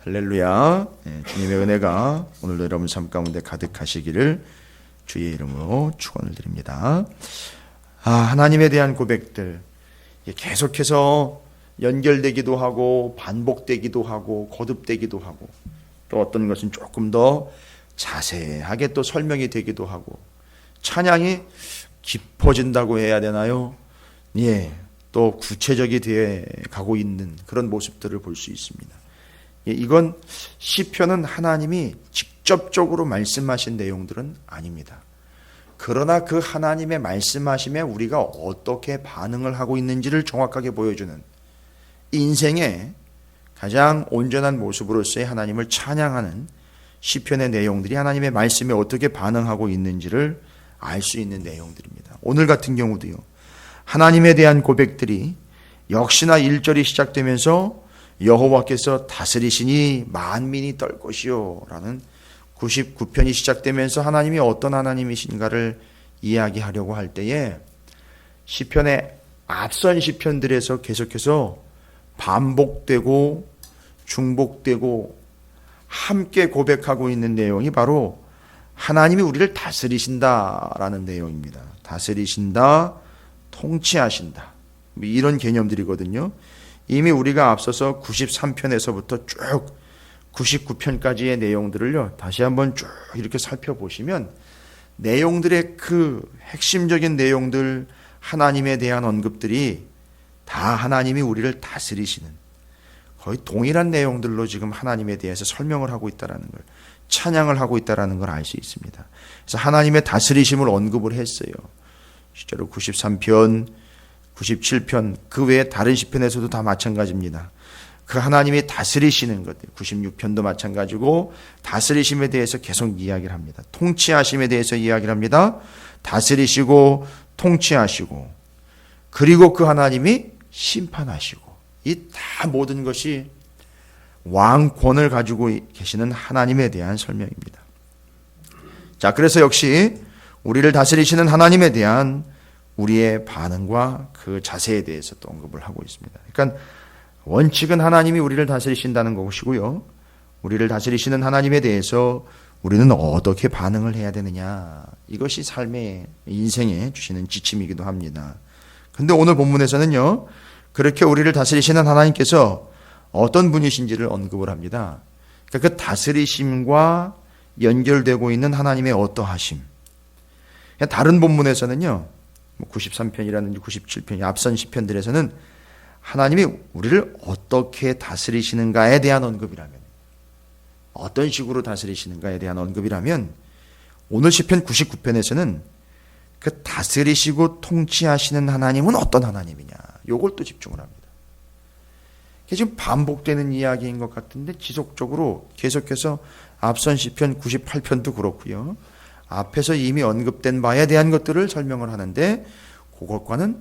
할렐루야. 주님의 은혜가 오늘도 여러분 삶 가운데 가득하시기를 주의 이름으로 축원을 드립니다. 하나님에 대한 고백들 계속해서 연결되기도 하고 반복되기도 하고 거듭되기도 하고 또 어떤 것은 조금 더 자세하게 또 설명이 되기도 하고 찬양이 깊어진다고 해야 되나요? 또 구체적이 되어 가고 있는 그런 모습들을 볼 수 있습니다. 이건 시편은 하나님이 직접적으로 말씀하신 내용들은 아닙니다. 그러나 그 하나님의 말씀하심에 우리가 어떻게 반응을 하고 있는지를 정확하게 보여주는 인생의 가장 온전한 모습으로서의 하나님을 찬양하는 시편의 내용들이 하나님의 말씀에 어떻게 반응하고 있는지를 알 수 있는 내용들입니다. 오늘 같은 경우도요, 하나님에 대한 고백들이 역시나 1절이 시작되면서 여호와께서 다스리시니 만민이 떨 것이요 라는 99편이 시작되면서 하나님이 어떤 하나님이신가를 이야기하려고 할 때에 시편의 앞선 시편들에서 계속해서 반복되고 중복되고 함께 고백하고 있는 내용이 바로 하나님이 우리를 다스리신다라는 내용입니다. 다스리신다, 통치하신다, 이런 개념들이거든요. 이미 우리가 앞서서 93편에서부터 쭉 99편까지의 내용들을요, 다시 한번 쭉 이렇게 살펴보시면 내용들의 그 핵심적인 내용들, 하나님에 대한 언급들이 다 하나님이 우리를 다스리시는 거의 동일한 내용들로 지금 하나님에 대해서 설명을 하고 있다는 걸, 찬양을 하고 있다는 걸 알 수 있습니다. 그래서 하나님의 다스리심을 언급을 했어요. 실제로 93편, 97편, 그 외에 다른 시편에서도 다 마찬가지입니다. 그 하나님이 다스리시는 것들, 96편도 마찬가지고 다스리심에 대해서 계속 이야기를 합니다. 통치하심에 대해서 이야기를 합니다. 다스리시고 통치하시고 그리고 그 하나님이 심판하시고, 이 다 모든 것이 왕권을 가지고 계시는 하나님에 대한 설명입니다. 자, 그래서 역시 우리를 다스리시는 하나님에 대한 우리의 반응과 그 자세에 대해서 또 언급을 하고 있습니다. 그러니까 원칙은 하나님이 우리를 다스리신다는 것이고요, 우리를 다스리시는 하나님에 대해서 우리는 어떻게 반응을 해야 되느냐, 이것이 삶의 인생에 주시는 지침이기도 합니다. 근데 오늘 본문에서는요, 그렇게 우리를 다스리시는 하나님께서 어떤 분이신지를 언급을 합니다. 그러니까 그 다스리심과 연결되고 있는 하나님의 어떠하심. 다른 본문에서는요, 93편이라든지 97편, 앞선 시편들에서는 하나님이 우리를 어떻게 다스리시는가에 대한 언급이라면, 어떤 식으로 다스리시는가에 대한 언급이라면, 오늘 시편 99편에서는 그 다스리시고 통치하시는 하나님은 어떤 하나님이냐, 요걸 또 집중을 합니다. 이게 지금 반복되는 이야기인 것 같은데 지속적으로 계속해서 앞선 시편 98편도 그렇고요, 앞에서 이미 언급된 바에 대한 것들을 설명을 하는데 그것과는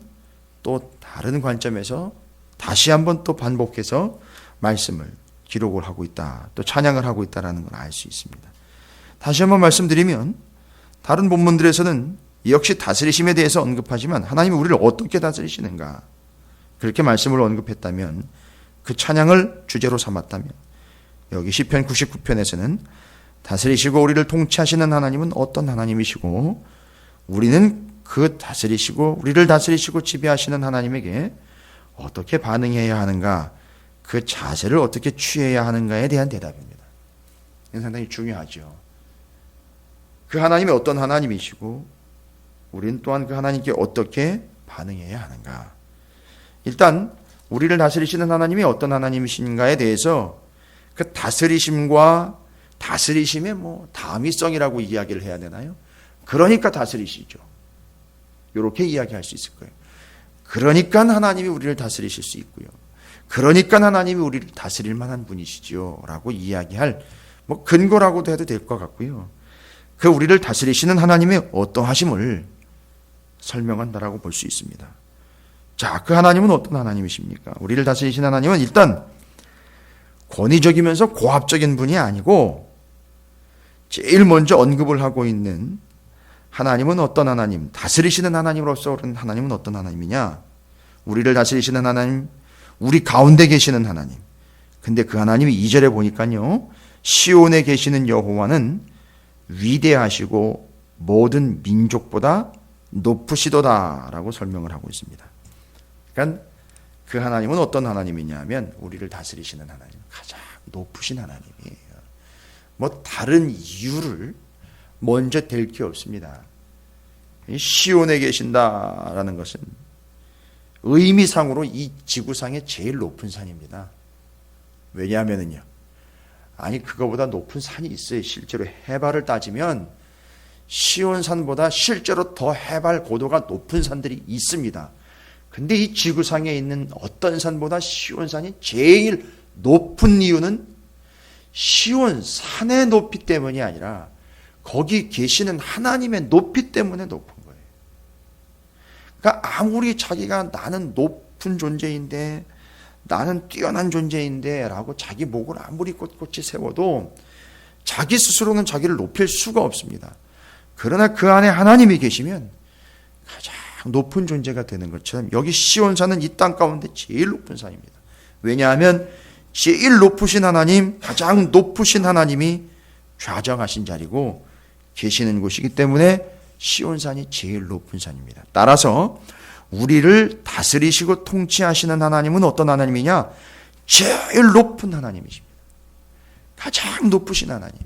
또 다른 관점에서 다시 한번 또 반복해서 말씀을 기록을 하고 있다, 또 찬양을 하고 있다는 걸 알 수 있습니다. 다시 한번 말씀드리면 다른 본문들에서는 역시 다스리심에 대해서 언급하지만 하나님이 우리를 어떻게 다스리시는가, 그렇게 말씀을 언급했다면, 그 찬양을 주제로 삼았다면, 여기 시편 99편에서는 다스리시고 우리를 통치하시는 하나님은 어떤 하나님이시고 우리는 그 다스리시고 우리를 다스리시고 지배하시는 하나님에게 어떻게 반응해야 하는가, 그 자세를 어떻게 취해야 하는가에 대한 대답입니다. 이건 상당히 중요하죠. 그 하나님이 어떤 하나님이시고 우리는 또한 그 하나님께 어떻게 반응해야 하는가. 일단 우리를 다스리시는 하나님이 어떤 하나님이신가에 대해서 그 다스리심과 다스리심의 다미성이라고 이야기를 해야 되나요? 그러니까 다스리시죠, 이렇게 이야기할 수 있을 거예요. 그러니까 하나님이 우리를 다스리실 수 있고요, 그러니까 하나님이 우리를 다스릴 만한 분이시죠 라고 이야기할 근거라고도 해도 될 것 같고요, 그 우리를 다스리시는 하나님의 어떠하심을 설명한다라고 볼 수 있습니다. 자, 그 하나님은 어떤 하나님이십니까? 우리를 다스리시는 하나님은 일단 권위적이면서 고압적인 분이 아니고, 제일 먼저 언급을 하고 있는 하나님은 어떤 하나님, 다스리시는 하나님으로서 그런 하나님은 어떤 하나님이냐, 우리를 다스리시는 하나님, 우리 가운데 계시는 하나님, 근데 그 하나님이 2절에 보니까요, 시온에 계시는 여호와는 위대하시고 모든 민족보다 높으시도다라고 설명을 하고 있습니다. 그러니까 그 하나님은 어떤 하나님이냐면 우리를 다스리시는 하나님, 가장 높으신 하나님이에요. 뭐 다른 이유를 먼저 댈 게 없습니다. 시온에 계신다라는 것은 의미상으로 이 지구상의 제일 높은 산입니다. 왜냐하면요, 아니 그거보다 높은 산이 있어요. 실제로 해발을 따지면 시온산보다 실제로 더 해발 고도가 높은 산들이 있습니다. 근데 이 지구상에 있는 어떤 산보다 시온산이 제일 높은 이유는 시온산의 높이 때문이 아니라 거기 계시는 하나님의 높이 때문에 높은 거예요. 그러니까 아무리 자기가 나는 높은 존재인데, 나는 뛰어난 존재인데 라고 자기 목을 아무리 꼿꼿이 세워도 자기 스스로는 자기를 높일 수가 없습니다. 그러나 그 안에 하나님이 계시면 가장 높은 존재가 되는 것처럼 여기 시온산은 이 땅 가운데 제일 높은 산입니다. 왜냐하면 제일 높으신 하나님, 가장 높으신 하나님이 좌정하신 자리고 계시는 곳이기 때문에 시온산이 제일 높은 산입니다. 따라서 우리를 다스리시고 통치하시는 하나님은 어떤 하나님이냐? 제일 높은 하나님이십니다. 가장 높으신 하나님이.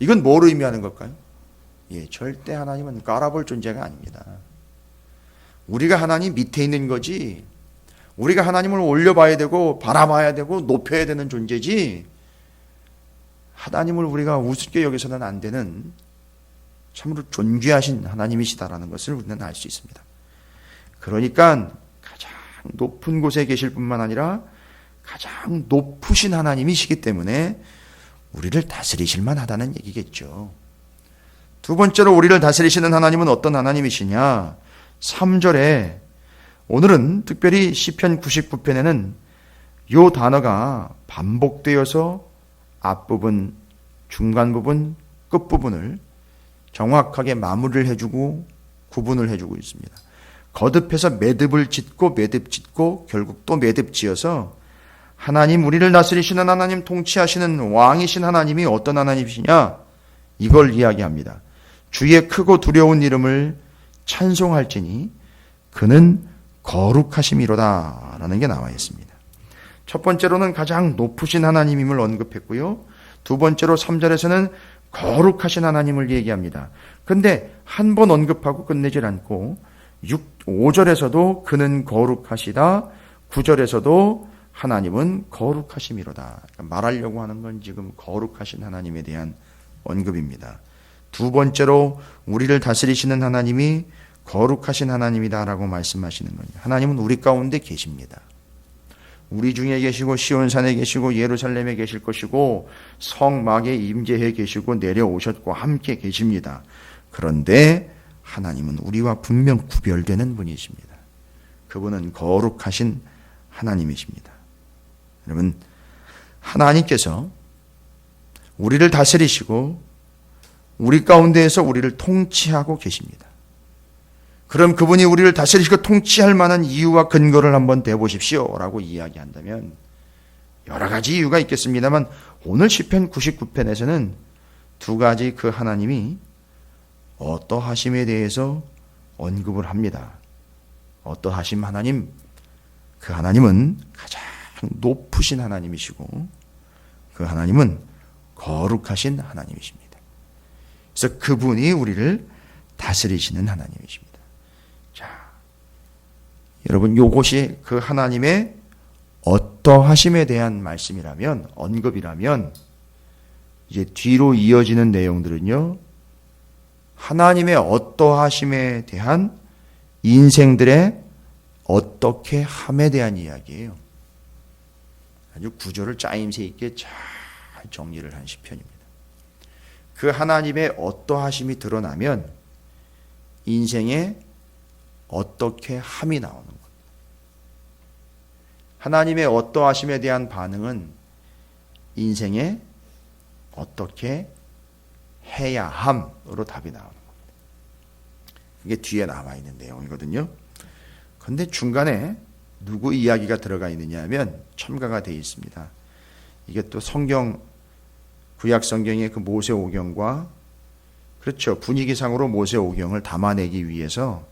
이건 뭘 의미하는 걸까요? 절대 하나님은 깔아볼 존재가 아닙니다. 우리가 하나님 밑에 있는 거지, 우리가 하나님을 올려봐야 되고 바라봐야 되고 높여야 되는 존재지, 하나님을 우리가 우습게 여기서는 안 되는 참으로 존귀하신 하나님이시다라는 것을 우리는 알 수 있습니다. 그러니까 가장 높은 곳에 계실 뿐만 아니라 가장 높으신 하나님이시기 때문에 우리를 다스리실 만하다는 얘기겠죠. 두 번째로 우리를 다스리시는 하나님은 어떤 하나님이시냐? 3절에 오늘은 특별히 시편 99편에는 이 단어가 반복되어서 앞부분, 중간 부분, 끝부분을 정확하게 마무리를 해주고 구분을 해주고 있습니다. 거듭해서 매듭을 짓고 매듭 짓고 결국 또 매듭 지어서 하나님, 우리를 다스리시는 하나님, 통치하시는 왕이신 하나님이 어떤 하나님이시냐? 이걸 이야기합니다. 주의 크고 두려운 이름을 찬송할지니 그는 거룩하심이로다 라는 게 나와 있습니다. 첫 번째로는 가장 높으신 하나님임을 언급했고요. 두 번째로 3절에서는 거룩하신 하나님을 얘기합니다. 그런데 한 번 언급하고 끝내질 않고 5절에서도 그는 거룩하시다, 9절에서도 하나님은 거룩하심이로다. 그러니까 말하려고 하는 건 지금 거룩하신 하나님에 대한 언급입니다. 두 번째로 우리를 다스리시는 하나님이 거룩하신 하나님이다라고 말씀하시는 거예요. 하나님은 우리 가운데 계십니다. 우리 중에 계시고 시온산에 계시고 예루살렘에 계실 것이고 성막에 임재해 계시고 내려오셨고 함께 계십니다. 그런데 하나님은 우리와 분명 구별되는 분이십니다. 그분은 거룩하신 하나님이십니다. 여러분, 하나님께서 우리를 다스리시고 우리 가운데에서 우리를 통치하고 계십니다. 그럼 그분이 우리를 다스리시고 통치할 만한 이유와 근거를 한번 대보십시오 라고 이야기한다면 여러 가지 이유가 있겠습니다만 오늘 시편 99편에서는 두 가지 그 하나님이 어떠하심에 대해서 언급을 합니다. 어떠하심 하나님, 그 하나님은 가장 높으신 하나님이시고 그 하나님은 거룩하신 하나님이십니다. 그래서 그분이 우리를 다스리시는 하나님이십니다. 자, 여러분, 요것이 그 하나님의 어떠하심에 대한 말씀이라면, 언급이라면 이제 뒤로 이어지는 내용들은요, 하나님의 어떠하심에 대한 인생들의 어떻게 함에 대한 이야기예요. 아주 구조를 짜임새 있게 잘 정리를 한 시편입니다. 그 하나님의 어떠하심이 드러나면 인생에 어떻게 함이 나오는 겁니다. 하나님의 어떠하심에 대한 반응은 인생에 어떻게 해야 함으로 답이 나오는 겁니다. 이게 뒤에 나와 있는 내용이거든요. 그런데 중간에 누구 이야기가 들어가 있느냐 하면 첨가가 되어 있습니다. 이게 또 성경, 구약 성경의 그 모세오경과 그렇죠. 분위기상으로 모세오경을 담아내기 위해서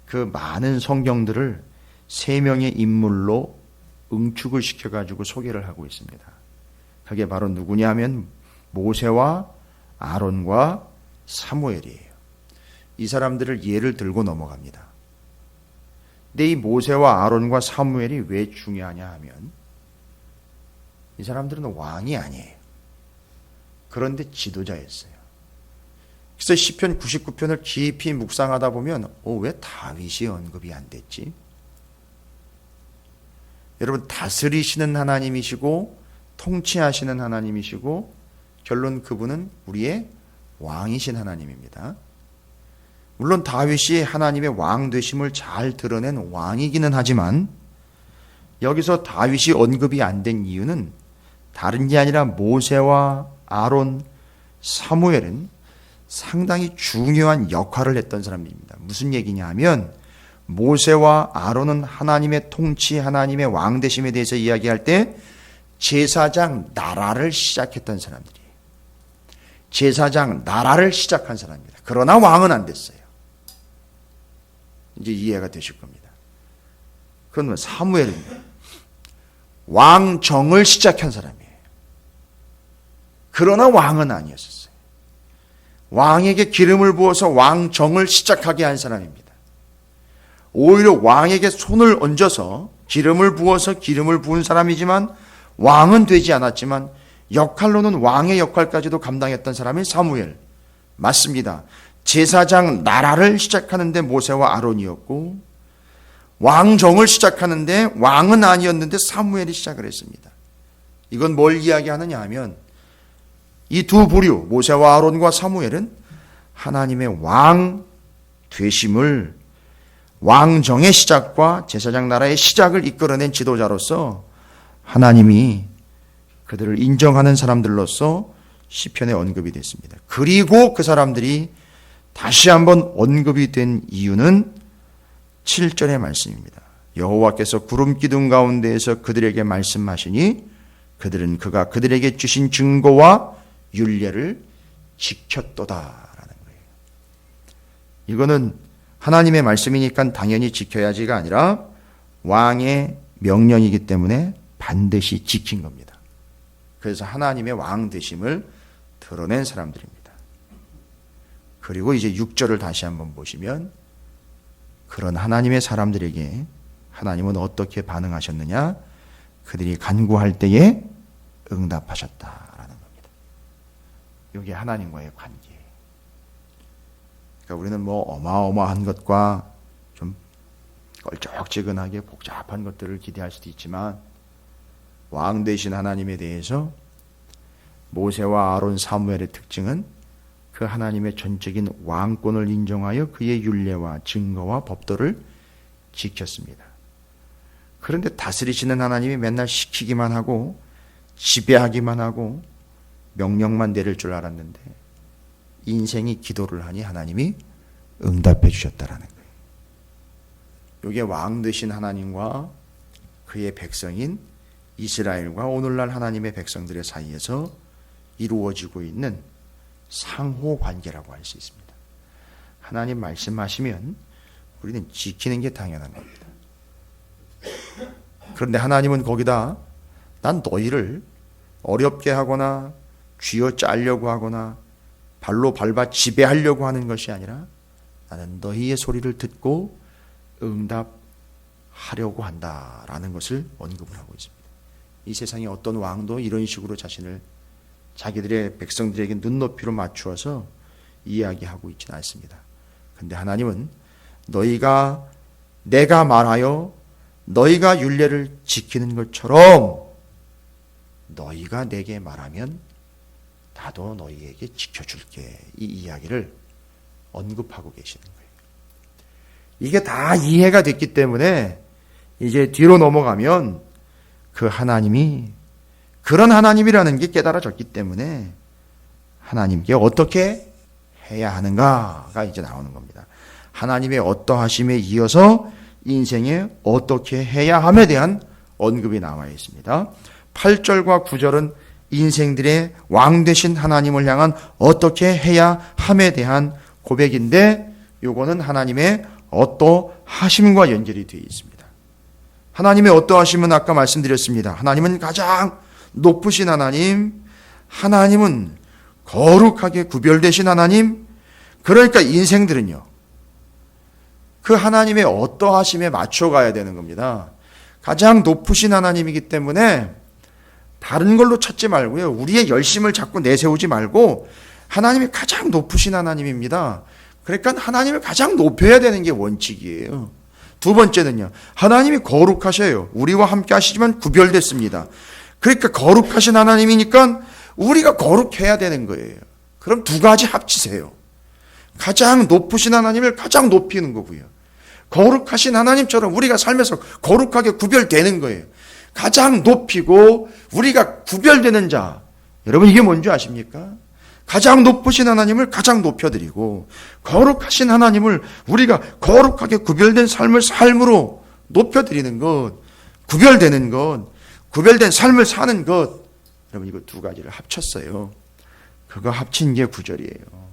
그 많은 성경들을 세 명의 인물로 응축을 시켜가지고 소개를 하고 있습니다. 그게 바로 누구냐 하면 모세와 아론과 사무엘이에요. 이 사람들을 예를 들고 넘어갑니다. 근데 이 모세와 아론과 사무엘이 왜 중요하냐 하면 이 사람들은 왕이 아니에요. 그런데 지도자였어요. 그래서 시편 99편을 깊이 묵상하다 보면 왜 다윗이 언급이 안 됐지? 여러분, 다스리시는 하나님이시고 통치하시는 하나님이시고 결론 그분은 우리의 왕이신 하나님입니다. 물론 다윗이 하나님의 왕 되심을 잘 드러낸 왕이기는 하지만 여기서 다윗이 언급이 안 된 이유는 다른 게 아니라 모세와 아론, 사무엘은 상당히 중요한 역할을 했던 사람들입니다. 무슨 얘기냐 하면 모세와 아론은 하나님의 통치, 하나님의 왕 되심에 대해서 이야기할 때 제사장 나라를 시작했던 사람들이에요. 제사장 나라를 시작한 사람입니다. 그러나 왕은 안 됐어요. 이제 이해가 되실 겁니다. 그러면 사무엘은 왕정을 시작한 사람이에요. 그러나 왕은 아니었어요. 왕에게 기름을 부어서 왕정을 시작하게 한 사람입니다. 오히려 왕에게 손을 얹어서 기름을 부어서 기름을 부은 사람이지만 왕은 되지 않았지만 역할로는 왕의 역할까지도 감당했던 사람이 사무엘. 맞습니다. 제사장 나라를 시작하는데 모세와 아론이었고 왕정을 시작하는데 왕은 아니었는데 사무엘이 시작을 했습니다. 이건 뭘 이야기하느냐 하면 이 두 부류 모세와 아론과 사무엘은 하나님의 왕 되심을 왕정의 시작과 제사장 나라의 시작을 이끌어낸 지도자로서 하나님이 그들을 인정하는 사람들로서 시편에 언급이 됐습니다. 그리고 그 사람들이 다시 한번 언급이 된 이유는 7절의 말씀입니다. 여호와께서 구름 기둥 가운데에서 그들에게 말씀하시니 그들은 그가 그들에게 주신 증거와 율례를 지켰도다라는 거예요. 이거는 하나님의 말씀이니까 당연히 지켜야지가 아니라 왕의 명령이기 때문에 반드시 지킨 겁니다. 그래서 하나님의 왕 되심을 드러낸 사람들입니다. 그리고 이제 6절을 다시 한번 보시면 그런 하나님의 사람들에게 하나님은 어떻게 반응하셨느냐? 그들이 간구할 때에 응답하셨다라는 겁니다. 이게 하나님과의 관계예요. 그러니까 우리는 뭐 어마어마한 것과 좀 껄쩍지근하게 복잡한 것들을 기대할 수도 있지만 왕 되신 하나님에 대해서 모세와 아론, 사무엘의 특징은 그 하나님의 전적인 왕권을 인정하여 그의 율례와 증거와 법도를 지켰습니다. 그런데 다스리시는 하나님이 맨날 시키기만 하고 지배하기만 하고 명령만 내릴 줄 알았는데 인생이 기도를 하니 하나님이 응답해 주셨다라는 거예요. 이게 왕 되신 하나님과 그의 백성인 이스라엘과 오늘날 하나님의 백성들의 사이에서 이루어지고 있는 상호 관계라고 할 수 있습니다. 하나님 말씀하시면 우리는 지키는 게 당연한 겁니다. 그런데 하나님은 거기다 난 너희를 어렵게 하거나 쥐어짜려고 하거나 발로 밟아 지배하려고 하는 것이 아니라 나는 너희의 소리를 듣고 응답하려고 한다라는 것을 언급을 하고 있습니다. 이 세상에 어떤 왕도 이런 식으로 자신을 자기들의 백성들에게 눈높이로 맞추어서 이야기하고 있지는 않습니다. 그런데 하나님은 너희가 내가 말하여 너희가 율례를 지키는 것처럼 너희가 내게 말하면 나도 너희에게 지켜줄게. 이 이야기를 언급하고 계시는 거예요. 이게 다 이해가 됐기 때문에 이제 뒤로 넘어가면 그 하나님이 그런 하나님이라는 게 깨달아졌기 때문에 하나님께 어떻게 해야 하는가가 이제 나오는 겁니다. 하나님의 어떠하심에 이어서 인생에 어떻게 해야 함에 대한 언급이 나와 있습니다. 8절과 9절은 인생들의 왕 되신 하나님을 향한 어떻게 해야 함에 대한 고백인데, 요거는 하나님의 어떠하심과 연결이 되어 있습니다. 하나님의 어떠하심은 아까 말씀드렸습니다. 하나님은 가장 높으신 하나님, 하나님은 거룩하게 구별되신 하나님. 그러니까 인생들은요, 그 하나님의 어떠하심에 맞춰가야 되는 겁니다. 가장 높으신 하나님이기 때문에 다른 걸로 찾지 말고요, 우리의 열심을 자꾸 내세우지 말고 하나님이 가장 높으신 하나님입니다. 그러니까 하나님을 가장 높여야 되는 게 원칙이에요. 두 번째는요, 하나님이 거룩하셔요. 우리와 함께 하시지만 구별됐습니다. 그러니까 거룩하신 하나님이니까 우리가 거룩해야 되는 거예요. 그럼 두 가지 합치세요. 가장 높으신 하나님을 가장 높이는 거고요, 거룩하신 하나님처럼 우리가 삶에서 거룩하게 구별되는 거예요. 가장 높이고 우리가 구별되는 자, 여러분 이게 뭔지 아십니까? 가장 높으신 하나님을 가장 높여드리고 거룩하신 하나님을 우리가 거룩하게 구별된 삶으로 높여드리는 것, 구별되는 것, 구별된 삶을 사는 것. 여러분 이거 두 가지를 합쳤어요. 그거 합친 게 구절이에요.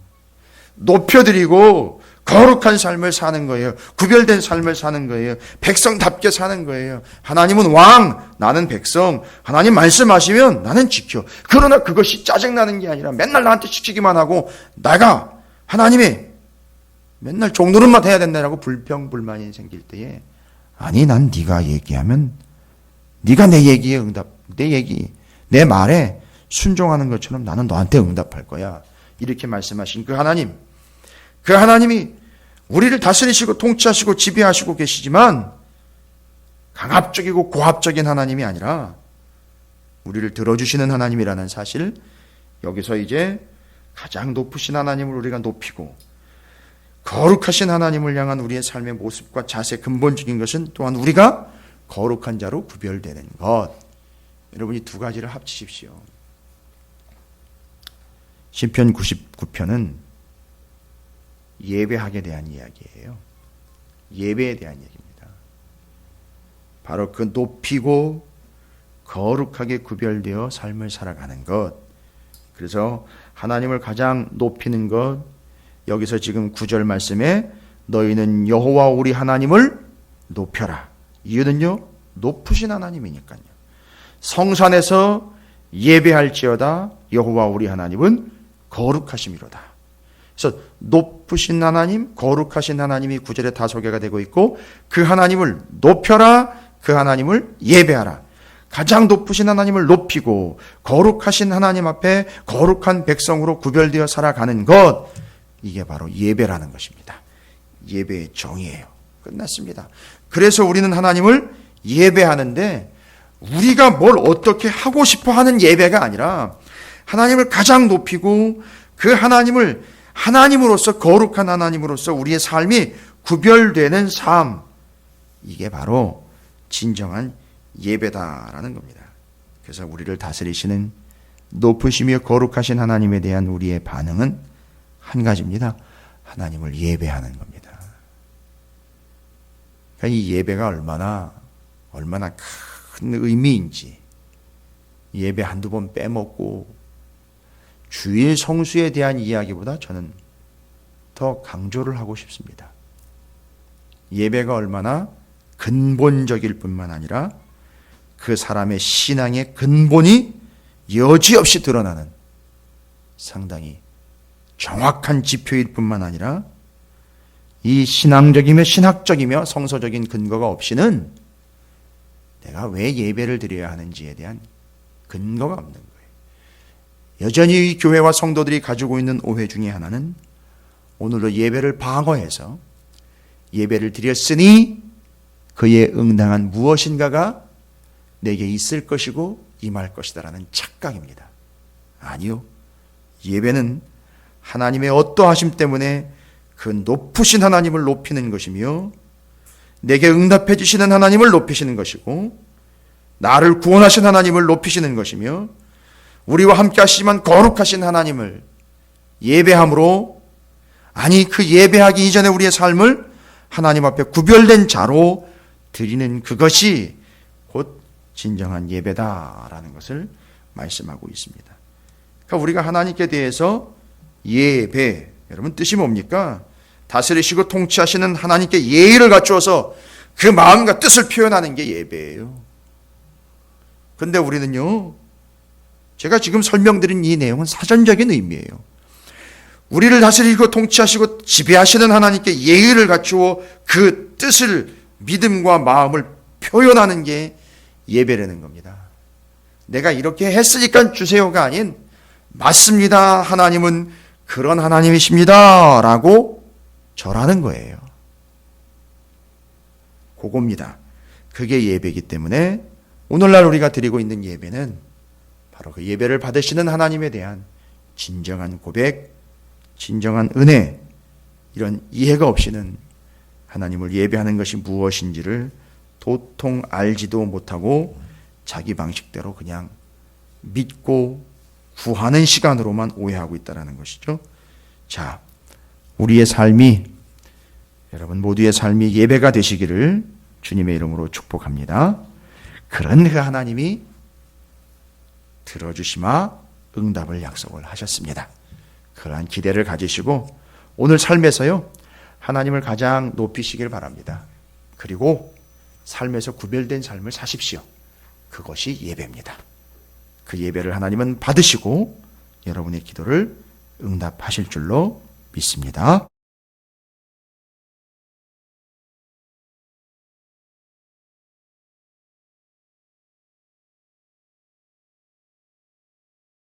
높여드리고 거룩한 삶을 사는 거예요. 구별된 삶을 사는 거예요. 백성답게 사는 거예요. 하나님은 왕, 나는 백성. 하나님 말씀하시면 나는 지켜. 그러나 그것이 짜증나는 게 아니라 맨날 나한테 시키기만 하고 나가 하나님이 맨날 종노릇만 해야 된다라고 불평불만이 생길 때에, 아니 난 네가 얘기하면 네가 내 얘기에 응답, 내 말에 순종하는 것처럼 나는 너한테 응답할 거야. 이렇게 말씀하신 그 하나님, 그 하나님이 우리를 다스리시고 통치하시고 지배하시고 계시지만 강압적이고 고압적인 하나님이 아니라 우리를 들어주시는 하나님이라는 사실, 여기서 이제 가장 높으신 하나님을 우리가 높이고 거룩하신 하나님을 향한 우리의 삶의 모습과 자세, 근본적인 것은 또한 우리가 거룩한 자로 구별되는 것. 여러분이 두 가지를 합치십시오. 시편 99편은 예배하게 대한 이야기예요. 예배에 대한 얘기입니다. 바로 그 높이고 거룩하게 구별되어 삶을 살아가는 것. 그래서 하나님을 가장 높이는 것, 여기서 지금 9절 말씀에 너희는 여호와 우리 하나님을 높여라. 이유는요, 높으신 하나님이니까요. 성산에서 예배할지어다 여호와 우리 하나님은 거룩하심이로다. 그래서 높으신 하나님, 거룩하신 하나님이 9절에 다 소개가 되고 있고, 그 하나님을 높여라, 그 하나님을 예배하라. 가장 높으신 하나님을 높이고 거룩하신 하나님 앞에 거룩한 백성으로 구별되어 살아가는 것, 이게 바로 예배라는 것입니다. 예배의 정의예요. 끝났습니다. 그래서 우리는 하나님을 예배하는데 우리가 뭘 어떻게 하고 싶어 하는 예배가 아니라 하나님을 가장 높이고 그 하나님을 하나님으로서, 거룩한 하나님으로서 우리의 삶이 구별되는 삶, 이게 바로 진정한 예배다라는 겁니다. 그래서 우리를 다스리시는 높으시며 거룩하신 하나님에 대한 우리의 반응은 한 가지입니다. 하나님을 예배하는 겁니다. 그러니까 이 예배가 얼마나 큰 의미인지, 예배 한두 번 빼먹고 주일 성수에 대한 이야기보다 저는 더 강조를 하고 싶습니다. 예배가 얼마나 근본적일 뿐만 아니라 그 사람의 신앙의 근본이 여지없이 드러나는 상당히 정확한 지표일 뿐만 아니라 이 신앙적이며 신학적이며 성서적인 근거가 없이는 내가 왜 예배를 드려야 하는지에 대한 근거가 없는 거예요. 여전히 이 교회와 성도들이 가지고 있는 오해 중에 하나는 오늘도 예배를 방어해서 예배를 드렸으니 그에 응당한 무엇인가가 내게 있을 것이고 임할 것이다라는 착각입니다. 아니요. 예배는 하나님의 어떠하심 때문에 그 높으신 하나님을 높이는 것이며 내게 응답해 주시는 하나님을 높이시는 것이고 나를 구원하신 하나님을 높이시는 것이며 우리와 함께 하시지만 거룩하신 하나님을 예배함으로, 아니 그 예배하기 이전에 우리의 삶을 하나님 앞에 구별된 자로 드리는 그것이 곧 진정한 예배다라는 것을 말씀하고 있습니다. 그러니까 우리가 하나님께 대해서 예배, 여러분 뜻이 뭡니까? 다스리시고 통치하시는 하나님께 예의를 갖추어서 그 마음과 뜻을 표현하는 게 예배예요. 근데 우리는요, 제가 지금 설명드린 이 내용은 사전적인 의미예요. 우리를 다스리고 통치하시고 지배하시는 하나님께 예의를 갖추어 그 뜻을, 믿음과 마음을 표현하는 게 예배라는 겁니다. 내가 이렇게 했으니까 주세요가 아닌, 맞습니다, 하나님은 그런 하나님이십니다 라고 절하는 거예요. 그겁니다. 그게 예배이기 때문에 오늘날 우리가 드리고 있는 예배는 바로 그 예배를 받으시는 하나님에 대한 진정한 고백, 진정한 은혜, 이런 이해가 없이는 하나님을 예배하는 것이 무엇인지를 도통 알지도 못하고 자기 방식대로 그냥 믿고 구하는 시간으로만 오해하고 있다는 것이죠. 자, 우리의 삶이, 여러분 모두의 삶이 예배가 되시기를 주님의 이름으로 축복합니다. 그런 그 하나님이 들어주시마 응답을 약속을 하셨습니다. 그러한 기대를 가지시고 오늘 삶에서요, 하나님을 가장 높이시길 바랍니다. 그리고 삶에서 구별된 삶을 사십시오. 그것이 예배입니다. 그 예배를 하나님은 받으시고 여러분의 기도를 응답하실 줄로 믿습니다.